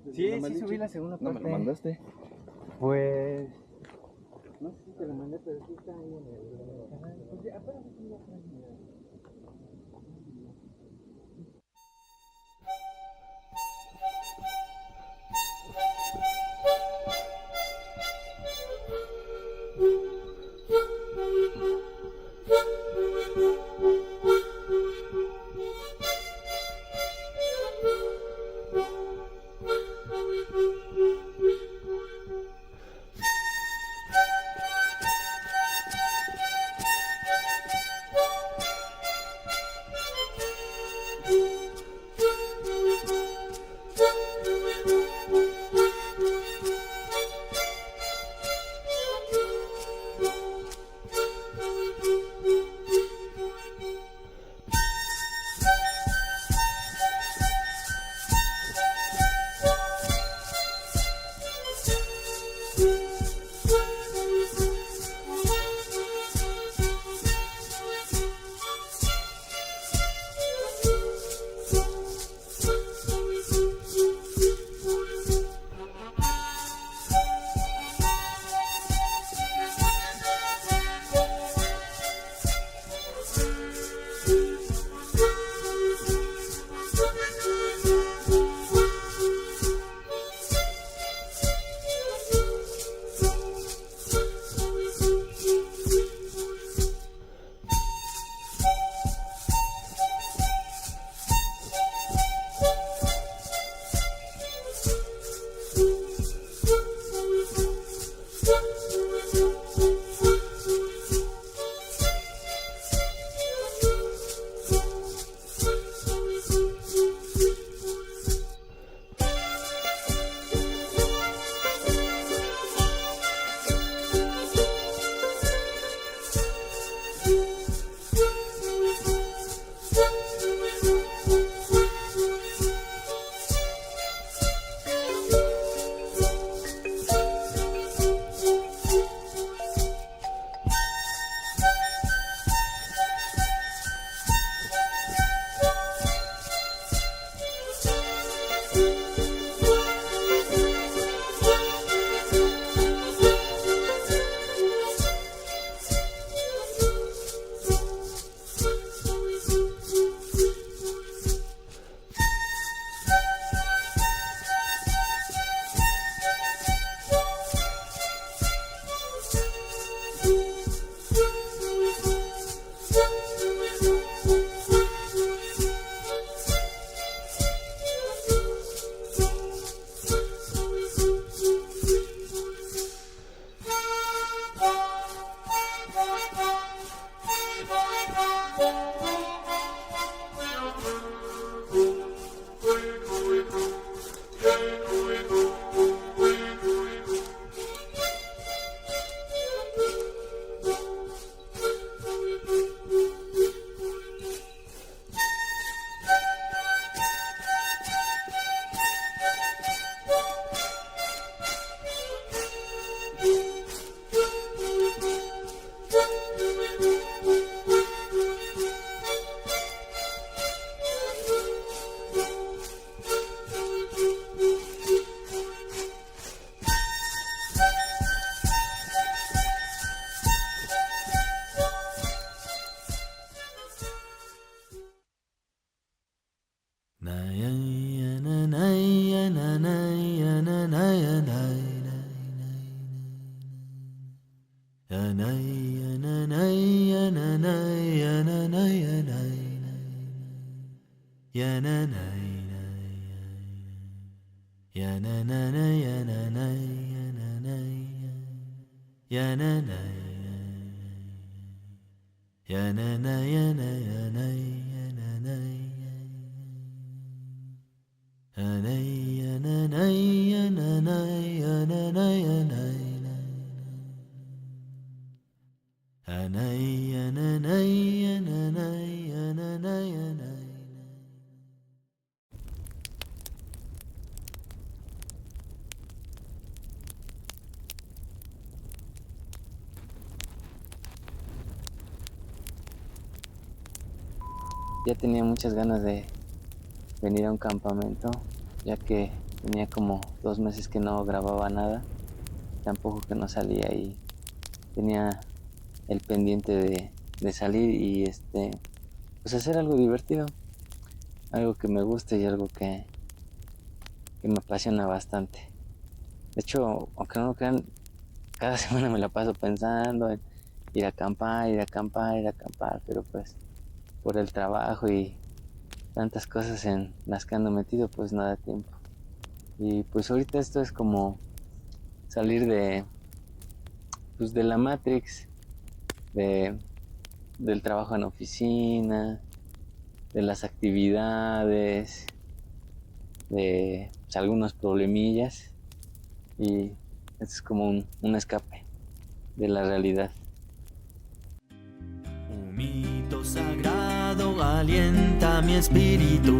Sí, sí subí la segunda No parte. me lo mandaste. Pues... No sé si te lo mandé, pero sí está ahí en el canal. Pues ya, apenas aquí ya está. Ya tenía muchas ganas de venir a un campamento, ya que Tenía como 2 meses que no grababa nada, tampoco que no salía, y tenía el pendiente de salir y pues hacer algo divertido, algo que me guste y algo que me apasiona bastante. De hecho, aunque no lo crean, cada semana me la paso pensando en ir a acampar, ir a acampar, ir a acampar, pero pues por el trabajo y tantas cosas en las que ando metido, pues no da tiempo. Y pues ahorita esto es como salir pues de la Matrix, de, del trabajo en oficina, de las actividades, de pues, algunos problemillas, y esto es como un escape de la realidad. Un mito sagrado alienta mi espíritu.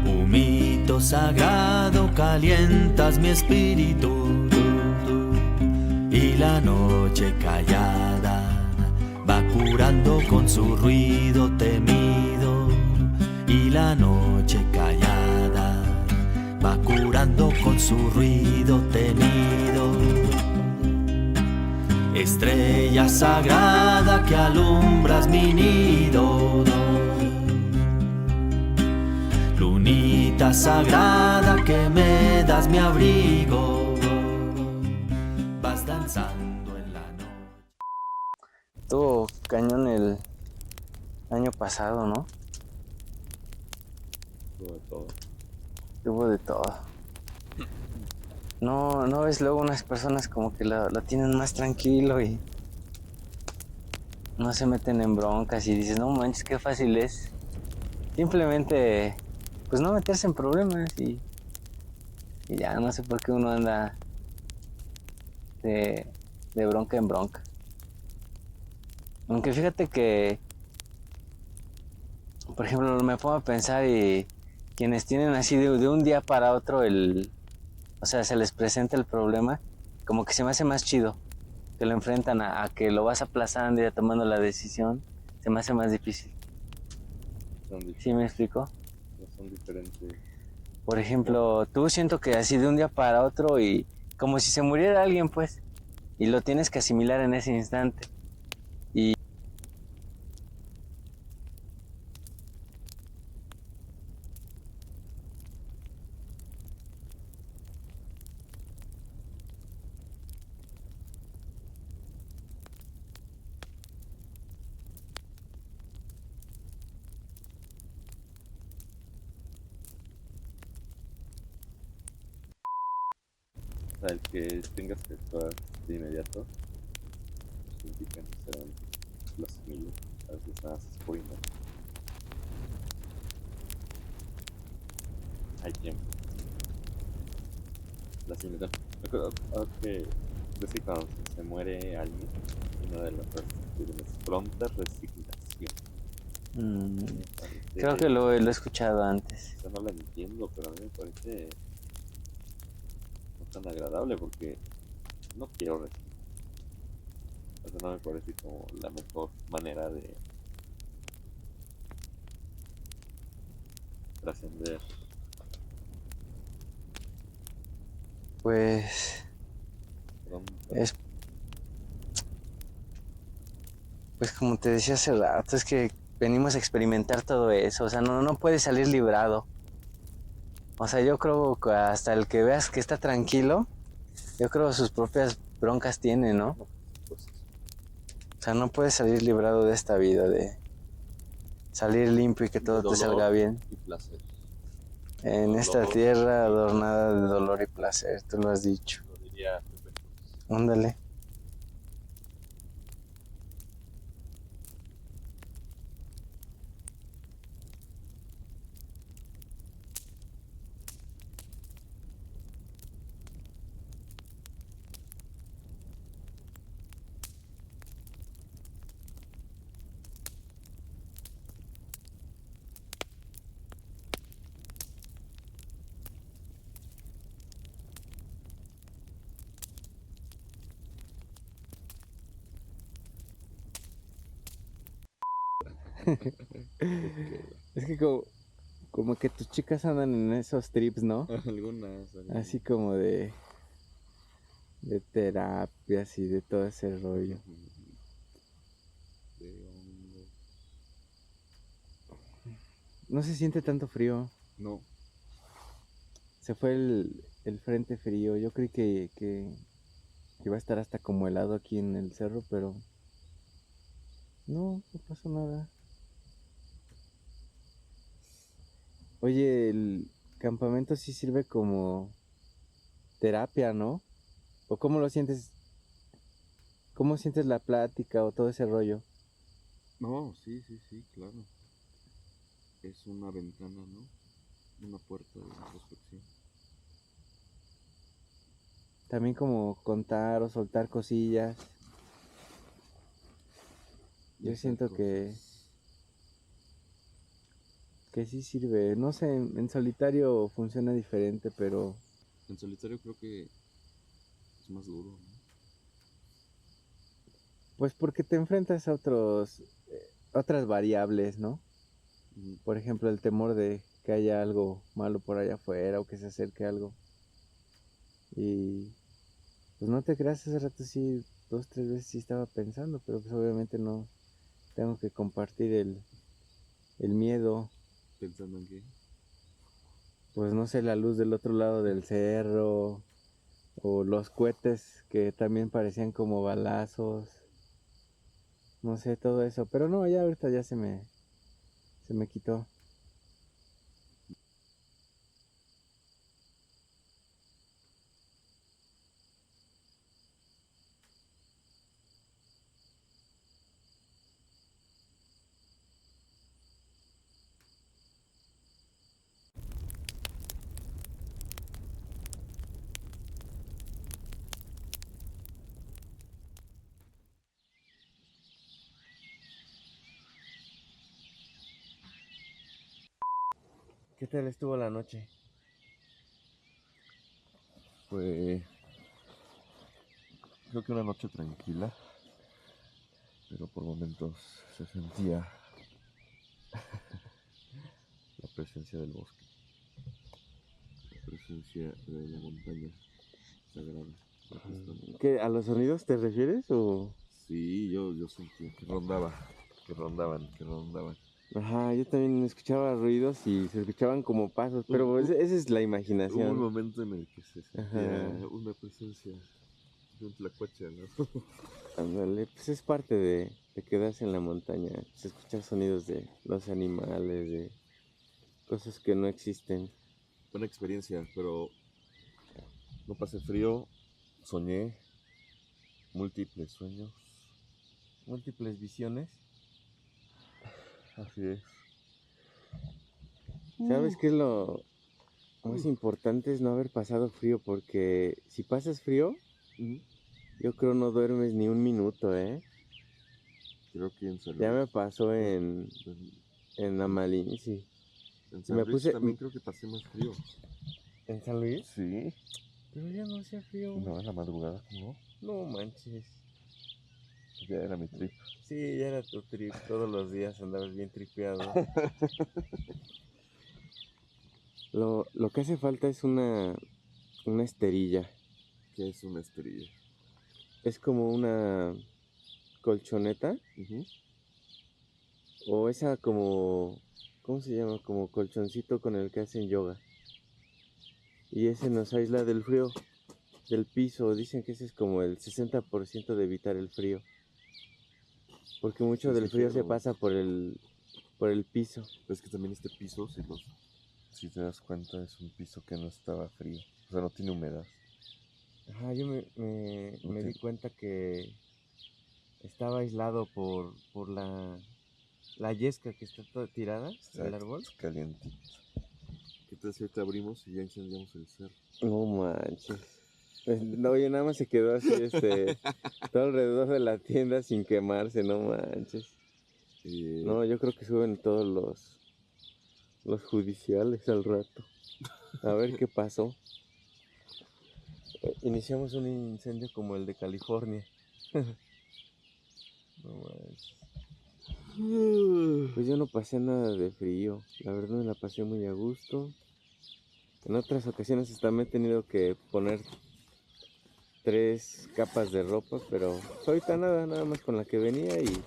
Un mito sagrado calientas mi espíritu. Y la noche callada va curando con su ruido temido. Y la noche callada va curando con su ruido temido. Estrella sagrada que alumbras mi nido. Lunita sagrada que me das mi abrigo. Vas danzando en la noche. Estuvo cañón el año pasado, ¿no? Sobre todo. Hubo de todo. No ves luego unas personas como que lo tienen más tranquilo y no se meten en broncas y dices, no manches, qué fácil es. Simplemente, pues no meterse en problemas y ya no sé por qué uno anda de, de bronca en bronca. Aunque fíjate que, por ejemplo, me pongo a pensar y quienes tienen así de un día para otro o sea, se les presenta el problema, como que se me hace más chido que lo enfrentan a que lo vas aplazando y ya tomando la decisión, se me hace más difícil. ¿Sí me explico? Son diferentes. Por ejemplo, tú siento que así de un día para otro y como si se muriera alguien, pues, y lo tienes que asimilar en ese instante. Y O sea, el que tengas que actuar de inmediato significa no serán las semillas. A veces nada más es por inercia. Hay tiempo. Las semillas. Me acuerdo que ves que cuando se muere alguien, una de las frases que tienen es pronta resignación. Me creo que parece, lo he escuchado antes. o sea, no la entiendo, pero a mí me parece no tan agradable porque no quiero resignar. O sea, no me parece como la mejor manera de trascender. Pues Pronta. es, pues como te decía hace rato, es que venimos a experimentar todo eso, o sea, no puedes salir librado. O sea, yo creo que hasta el que veas que está tranquilo, yo creo sus propias broncas tiene, ¿no? No, pues O sea, no puedes salir librado de esta vida, de salir limpio y que de todo te dolor salga bien. y placer. En esta Dolor tierra y adornada de dolor y placer, tú lo has dicho. lo diría Pepe Cruz. Ándale. Ok. Es que como, como que tus chicas andan en esos trips, ¿no? Algunas. Así como de terapias y de todo ese rollo. De hongo. No se siente tanto frío. No, Se fue el frente frío. Yo creí que iba a estar hasta como helado aquí en el cerro, pero no pasó nada. Oye, el campamento sí sirve como terapia, ¿no? ¿O cómo lo sientes? ¿Cómo sientes la plática o todo ese rollo? no, sí, claro. Es una ventana, ¿no? Una puerta de introspección. También como contar o soltar cosillas. Y Yo hacer siento cosas. que sí sirve. No sé, en solitario funciona diferente, pero En solitario creo que es más duro, ¿no? pues porque te enfrentas a otras variables, ¿no? Ujú. Por ejemplo, el temor de que haya algo malo por allá afuera o que se acerque algo. Y pues no te creas, hace rato sí, 2, 3 veces sí estaba pensando, pero pues obviamente no tengo que compartir el miedo. Pensando en que Pues no sé, la luz del otro lado del cerro o los cohetes que también parecían como balazos. No sé, todo eso. Pero no, ya ahorita ya se me quitó. ¿Qué tal estuvo la noche? fue, creo que una noche tranquila, pero por momentos se sentía la presencia del bosque, la presencia de la montaña sagrada. Aquí estamos. ¿Qué, a los sonidos te refieres o...? Sí, yo sentía que rondaban. Ajá, yo también escuchaba ruidos y se escuchaban como pasos, pero Hubo esa es la un imaginación. momento en el que se sentía Ajá, una presencia de un tlacuache al lado. ándale, pues es parte de quedarse en la montaña, pues escuchar sonidos de los animales, de cosas que no existen. Buena experiencia, pero no pasé frío, soñé múltiples sueños. Múltiples visiones. Así es. ¿Sabes qué es lo más importante? Es no haber pasado frío, porque si pasas frío, Ujú. yo creo no duermes ni un minuto, ¿eh? Creo que en San Ya Luis, me pasó en, en Amalí, sí. en Y San me Luis puse también creo que pasé más frío. en San Luis, Sí. pero ya no hacía frío. No, en la madrugada, ¿no? No manches. Ya era mi trip. Sí, ya era tu trip. Todos los días andabas bien tripeado. Lo que hace falta es una esterilla. Que es una estrella. Es como una colchoneta. Ujú. O esa como... ¿Cómo se llama? Como colchoncito con el que hacen yoga. Y ese nos aísla del frío, del piso. Dicen que ese es como el 60% de evitar el frío. Porque mucho Pues del sí, frío se pero pasa por el piso. es que también este piso, si te das cuenta, es un piso que no estaba frío. O sea, no tiene humedad. Ajá, yo me Ok. di cuenta que estaba aislado por la yesca que está toda tirada del Exacto, árbol. calientito. ¿Qué tal si ahorita abrimos y ya incendiamos el cerro? No manches. No, oye, nada más se quedó así, todo alrededor de la tienda sin quemarse, no manches. Eh, No, yo creo que suben todos los judiciales al rato. A ver qué pasó. Iniciamos un incendio como el de California. No manches. Pues yo no pasé nada de frío, la verdad me la pasé muy a gusto. En otras ocasiones hasta me he tenido que poner 3 capas de ropa, pero ahorita nada más con la que venía y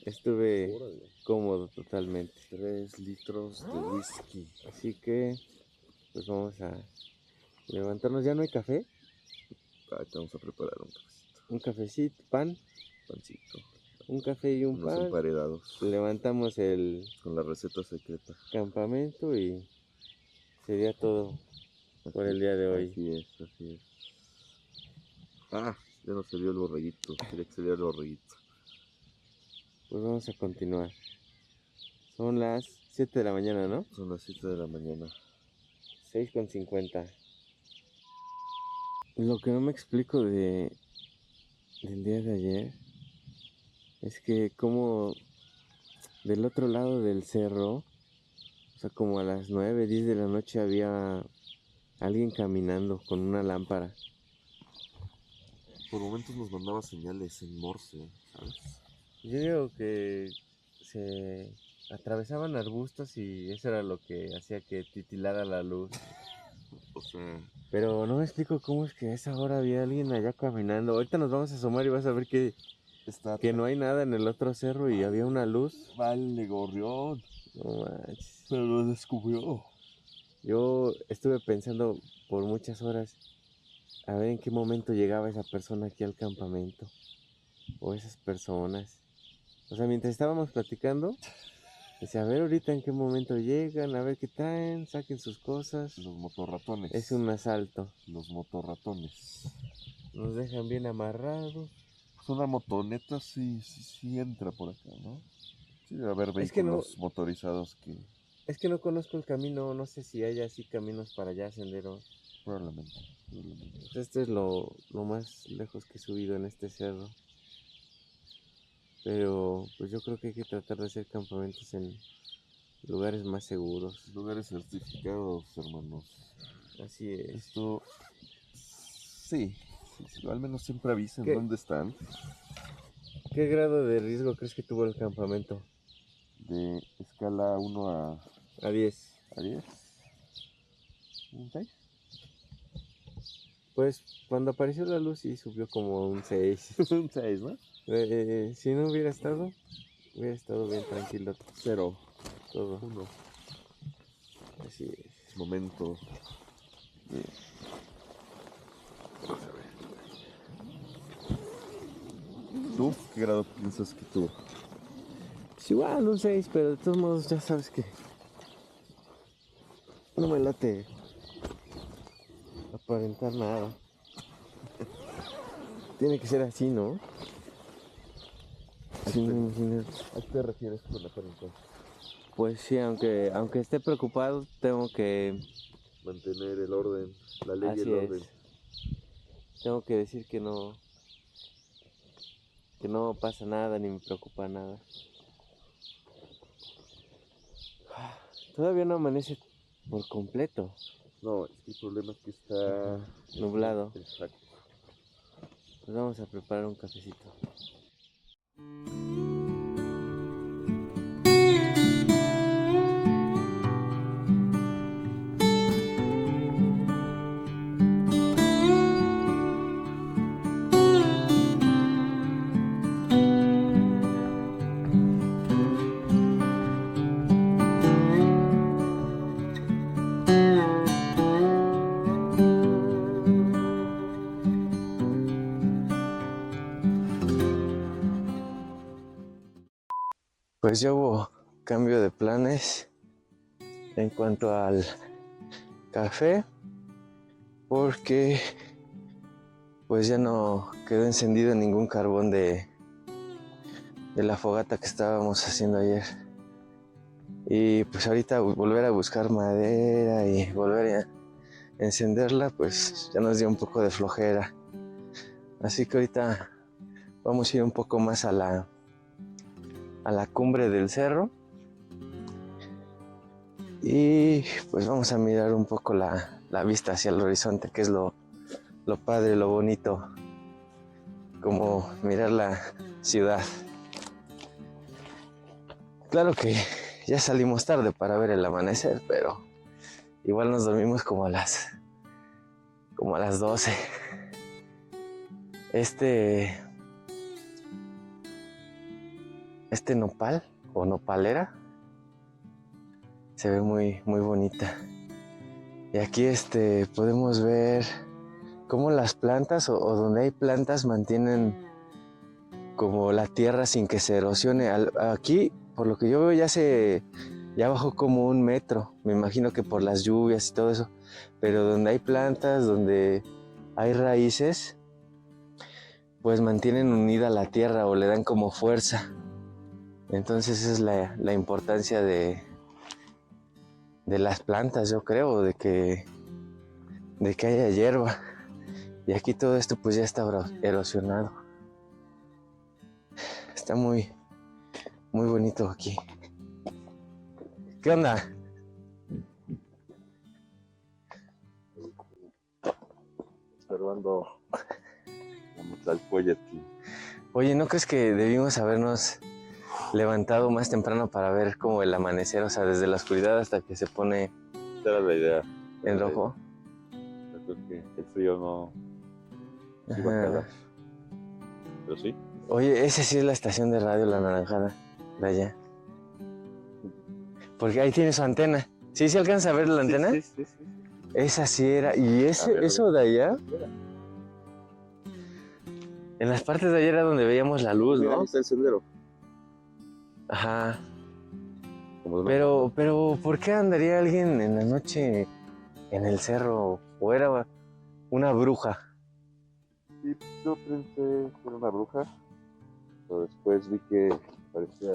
estuve cómodo totalmente. 3 litros de whisky. Así que pues vamos a levantarnos. ¿Ya no hay café? Ahí te vamos a preparar un cafecito. Un cafecito, pan, Pancito. un café y un Unos pan. emparedados. Levantamos el Con la receta secreta. campamento y sería todo por el día de hoy. Así es. Ah, ya no se vio el borreguito. Quería que se viera el borreguito. Pues vamos a continuar. Son las 7 de la mañana, ¿no? Son las 7 de la mañana. 6:50. Lo que no me explico del día de ayer es que como del otro lado del cerro, o sea, como a las 9, 10 de la noche había alguien caminando con una lámpara. Por momentos nos mandaba señales en Morse, ¿sabes? Yo digo que se atravesaban arbustos y eso era lo que hacía que titilara la luz. O sea, Pero no me explico cómo es que a esa hora había alguien allá caminando. Ahorita nos vamos a asomar y vas a ver que no hay nada en el otro cerro y había una luz. Vale, gorrión. No manches. Pero lo descubrió. Yo estuve pensando por muchas horas a ver en qué momento llegaba esa persona aquí al campamento. O esas personas. O sea, mientras estábamos platicando, decía, a ver ahorita en qué momento llegan, a ver qué traen, saquen sus cosas. Los motorratones. Es un asalto. Los motorratones. Nos dejan bien amarrados. Pues una motoneta sí entra por acá, ¿no? Sí debe haber Es que vehículos motorizados que Es que no conozco el camino, no sé si hay así caminos para allá, senderos. probablemente. Pues este es lo más lejos que he subido en este cerro. Pero pues yo creo que hay que tratar de hacer campamentos en lugares más seguros. Lugares certificados, hermanos. Así es. Esto, sí, al menos siempre avisen ¿Qué? dónde están. ¿Qué grado de riesgo crees que tuvo el campamento? De escala 1 A 10. a 10. ¿Un 6? Pues cuando apareció la luz sí subió como un 6. Un 6, ¿no? Si no hubiera estado bien tranquilo. 0, Todo. 1. Así es. Momento. Vamos a ver. ¿Tú qué grado piensas que tuvo? Pues igual un 6, pero de todos modos ya sabes que no me late aparentar nada. Tiene que ser así, ¿no? Sí, me imagino. ¿A qué te refieres con aparentar? Pues sí, aunque esté preocupado, tengo que Mantener el orden, la ley y así el orden. es. Tengo que decir que no pasa nada ni me preocupa nada. Todavía no amanece por completo. No, es que el problema es que está Nublado. Exacto. Pues vamos a preparar un cafecito. Pues ya hubo cambio de planes en cuanto al café, porque pues ya no quedó encendido ningún carbón de la fogata que estábamos haciendo ayer. Y pues ahorita volver a buscar madera y volver a encenderla, pues ya nos dio un poco de flojera. Así que ahorita vamos a ir un poco más a la cumbre del cerro y pues vamos a mirar un poco la vista hacia el horizonte, que es lo padre, lo bonito, como mirar la ciudad. claro que ya salimos tarde para ver el amanecer, pero igual nos dormimos como a las 12. Este nopal o nopalera se ve muy, muy bonita. Y aquí podemos ver cómo las plantas o donde hay plantas mantienen como la tierra sin que se erosione. Aquí, por lo que yo veo, ya bajó como 1 metro. Me imagino que por las lluvias y todo eso. Pero donde hay plantas, donde hay raíces, pues mantienen unida la tierra o le dan como fuerza. Entonces esa es la importancia de las plantas, yo creo, de que haya hierba. Y aquí todo esto pues ya está erosionado. Está muy, muy bonito aquí. ¿Qué onda? Observando la Tlalpueyatl. Oye, ¿no crees que debimos habernos levantado más temprano para ver como el amanecer? O sea, desde la oscuridad hasta que se pone Esa era la idea. en rojo. Yo creo que el frío no iba a Ajá. calar. Pero sí. Oye, esa sí es la estación de radio La Naranjada, de allá. Porque ahí tiene su antena. ¿Sí se alcanza a ver la antena? Sí. Esa sí era. ¿Y A ver, eso de allá? En las partes de allá era donde veíamos la luz, Mira, ¿no? ahí está el sendero. Ajá. Como de Pero, ¿por qué andaría alguien en la noche en el cerro? ¿O era una bruja? Sí, yo pensé que era una bruja, pero después vi que parecía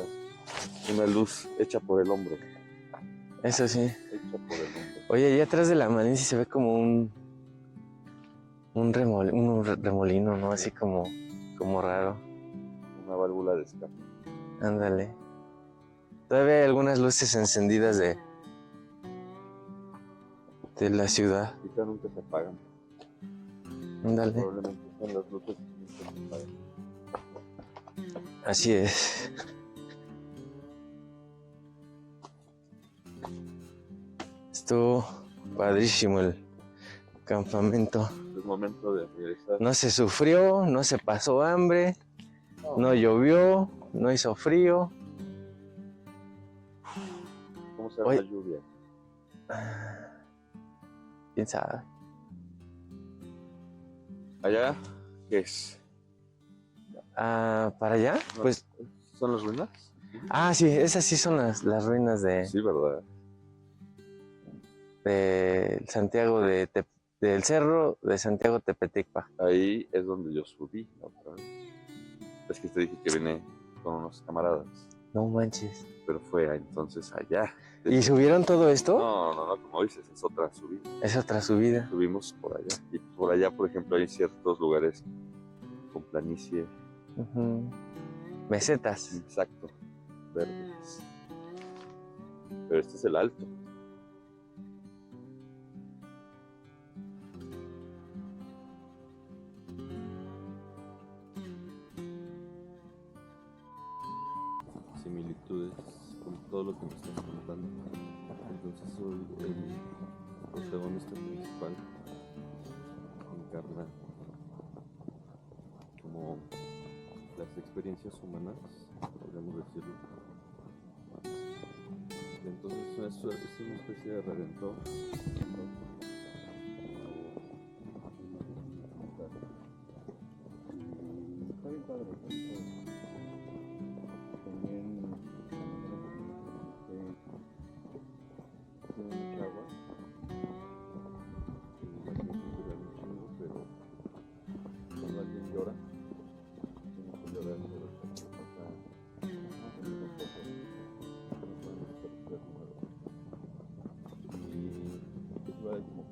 una luz hecha por el hombro. Eso sí. Hecha por el hombro. Oye, allá atrás de la Malinche se ve como un remolino, ¿no? Así como raro. Una válvula de escape. Ándale. Todavía hay algunas luces encendidas de la ciudad. Quizá nunca se apagan. Ándale. Probablemente son las luces que nunca se apagan. Así es. Estuvo padrísimo el campamento. Es momento de regresar. No se sufrió, no se pasó hambre, no llovió, no hizo frío. ¿Cómo será Oye. la lluvia? ¿Quién sabe? ¿Allá? ¿Qué es? Ah, ¿para allá? No, Pues, ¿son las ruinas? sí, esas sí son las ruinas Sí, ¿verdad? de Santiago del Cerro de Santiago Tepetecpa. Ahí es donde yo subí la otra vez. Es que te dije que vine con unos camaradas, No manches. pero fue entonces allá. ¿Y subieron todo esto? No, como dices, es otra subida. Es otra subida. Subimos por allá. Y por allá, por ejemplo, hay ciertos lugares con planicie. Ujú. Mesetas. Exacto. Verdes. Pero este es el alto. Similitudes con todo lo que me estás contando. Entonces soy el protagonista principal. Encarna como las experiencias humanas, podríamos decirlo. Y entonces es una especie de redentor. Está bien padre. También tiene mucha agua. Y la siento curar un chingo, pero cuando alguien llora, tiene que llorar por el que pasa en los ojos. No pueden desperdiciar nuevo. Y es igual como